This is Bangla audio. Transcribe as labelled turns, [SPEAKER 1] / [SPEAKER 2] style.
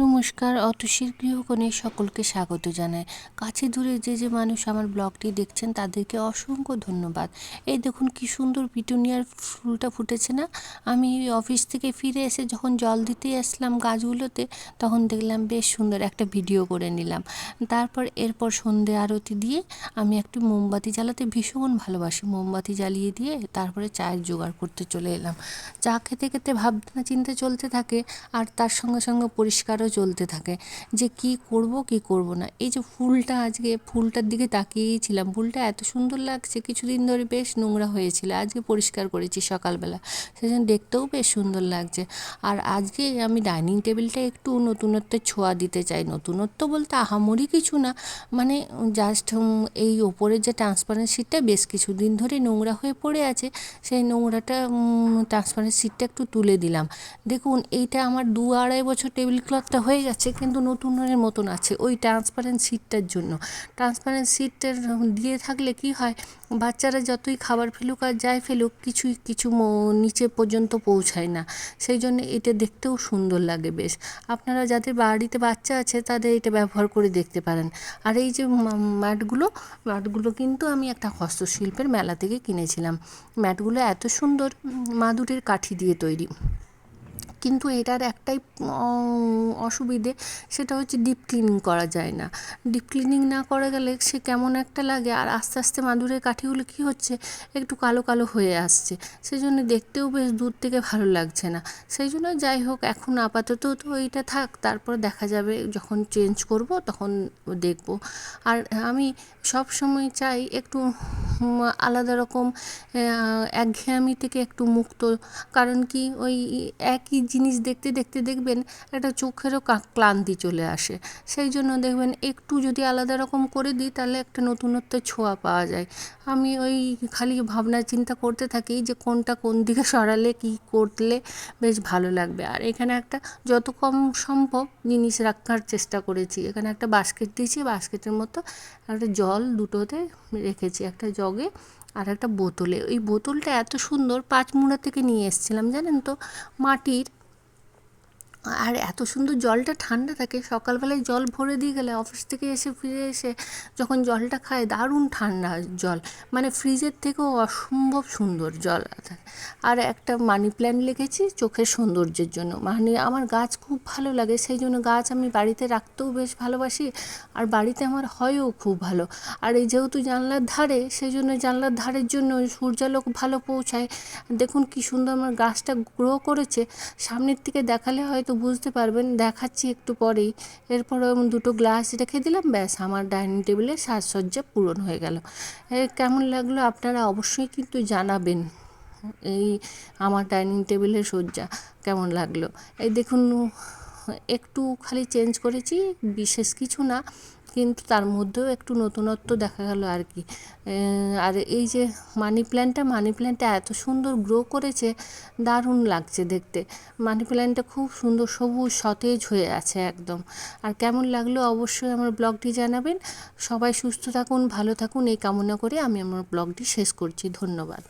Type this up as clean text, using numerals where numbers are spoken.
[SPEAKER 1] নমস্কার, অতসীর গৃহকোণে সকলকে স্বাগত জানাই। কাছে দূরে যে মানুষ আমার ব্লগটি দেখছেন তাদেরকে অসংখ্য ধন্যবাদ। এই দেখুন কি সুন্দর পিটুনিয়ার ফুলটা ফুটেছে না। আমি অফিস থেকে ফিরে এসে যখন জল দিতেই আসলাম গাছগুলোতে, তখন দেখলাম বেশ সুন্দর একটা ভিডিও করে নিলাম। এরপর সন্ধে আরতি দিয়ে আমি একটু মোমবাতি জ্বালাতে ভীষণ ভালোবাসি। মোমবাতি জ্বালিয়ে দিয়ে তারপরে চায়ের জোগাড় করতে চলে এলাম। চা খেতে খেতে ভাবনা চিন্তা চলতে থাকে, আর তার সঙ্গে সঙ্গে পরিষ্কারও চলতে থাকে যে কি করব না। এই যে ফুলটা, আজকে ফুলটার দিকে তাকিয়েই ছিলাম। ফুলটা এত সুন্দর লাগছে, কিছুদিন ধরে বেশ নোংরা হয়েছিল, আজকে পরিষ্কার করেছি সকালবেলা, সেজন্য দেখতেও বেশ সুন্দর লাগছে। আর আজকে আমি ডাইনিং টেবিলটা একটু নতুনত্বের ছোঁয়া দিতে চাই। নতুনত্ব বলতে আহামরি কিছু না, মানে জাস্ট এই ওপরের যে ট্রান্সপারেন্ট শিটটা বেশ কিছুদিন ধরে নোংরা হয়ে পড়ে আছে, সেই নোংরাটা ট্রান্সপারেন্ট শিটটা একটু তুলে দিলাম। দেখুন এইটা আমার 2-2.5 বছর টেবিল ক্লথটা হয়ে গেছে, কিন্তু নতুনের মতন আছে ওই ট্রান্সপারেন্ট শিটটার জন্য। ট্রান্সপারেন্ট শিটটার দিয়ে থাকলে কি হয়, বাচ্চারা যতই খাবার ফেলুক আর যাই ফেলুক, কিছু নিচে পর্যন্ত পৌঁছায় না। সেই জন্য এটা দেখতেও সুন্দর লাগে বেশ। আপনারা যাদের বাড়িতে বাচ্চা আছে তাদের এটা ব্যবহার করে দেখতে পারেন। আর এই যে ম্যাটগুলো কিন্তু আমি একটা হস্তশিল্পের মেলা থেকে কিনেছিলাম। ম্যাটগুলো এত সুন্দর, মাদুরের কাঠি দিয়ে তৈরি। কিন্তু এটার একটাই অসুবিধে, সেটা হচ্ছে ডিপ ক্লিনিং করা যায় না। ডিপ ক্লিনিং না করা গেলে সে কেমন একটা লাগে, আর আস্তে আস্তে মাদুরের কাঠিগুলো কী হচ্ছে, একটু কালো কালো হয়ে আসছে। সেই জন্য দেখতেও বেশ দূর থেকে ভালো লাগছে না। সেই জন্য যাই হোক, এখন আপাতত তো এইটা থাক, তারপর দেখা যাবে যখন চেঞ্জ করব তখন দেখব। আর আমি সব সময় চাই একটু আলাদা রকম একঘেয়েমি থেকে একটু মুক্ত। কারণ কি, ওই একই জিনিস দেখতে দেখতে দেখবেন একটা চোখেরও ক্লান্তি চলে আসে। সেই জন্য দেখবেন একটু যদি আলাদা রকম করে দিই, তাহলে একটা নতুনত্বের ছোঁয়া পাওয়া যায়। আমি ওই খালি ভাবনা চিন্তা করতে থাকি যে কোনটা কোন দিকে সরালে কি করলে বেশ ভালো লাগবে। আর এখানে একটা যত কম সম্ভব জিনিস রাখার চেষ্টা করেছি। এখানে একটা বাস্কেট দিয়েছি, বাস্কেটের মতো একটা জল দুটোতে রেখেছি, একটা জগে আর একটা বোতলে। ওই বোতলটা এত সুন্দর, পাঁচমুড়া থেকে নিয়ে এসেছিলাম জানেন তো, মাটির। আর এত সুন্দর, জলটা ঠান্ডা থাকে। সকালবেলায় জল ভরে দিয়ে গেলে অফিস থেকে ফিরে এসে যখন জলটা খায়, দারুণ ঠান্ডা জল, মানে ফ্রিজের থেকেও অসম্ভব সুন্দর জল। আর একটা মানি প্ল্যান্ট লেগেছি চোখের সৌন্দর্যের জন্য। মানে আমার গাছ খুব ভালো লাগে, সেই জন্য গাছ আমি বাড়িতে রাখতেও বেশ ভালোবাসি, আর বাড়িতে আমার হয়ও খুব ভালো। আর এই যেহেতু জানলার ধারে, সেই জন্য জানলার ধারের জন্য সূর্যালোক ভালো পৌঁছায়। দেখুন কি সুন্দর আমার গাছটা গ্রো করেছে। সামনের থেকে দেখালে হয়তো বুঝতে পারবেন, দেখাচ্ছি একটু পরেই। এরপরে দুটো গ্লাস রেখে দিলাম, ব্যাস আমার ডাইনিং টেবিলের সাজসজ্জা পূরণ হয়ে গেল। কেমন লাগলো আপনারা অবশ্যই কিন্তু জানাবেন। এই আমার ডাইনিং টেবিলের সজ্জা কেমন লাগলো। এই দেখুন, একটু খালি চেঞ্জ করেছি, বিশেষ কিছু না, কিন্তু তার মধ্যেও একটু নতুনত্ব দেখা গেল আর কি। আর এই যে মানি প্ল্যান্টটা এত সুন্দর গ্রো করেছে, দারুণ লাগছে দেখতে। মানি প্ল্যান্টটা খুব সুন্দর সবুজ সতেজ হয়ে আছে একদম। আর কেমন লাগলো অবশ্যই আমার ব্লগটি জানাবেন। সবাই সুস্থ থাকুন, ভালো থাকুন, এই কামনা করে আমি আমার ব্লগটি শেষ করছি। ধন্যবাদ।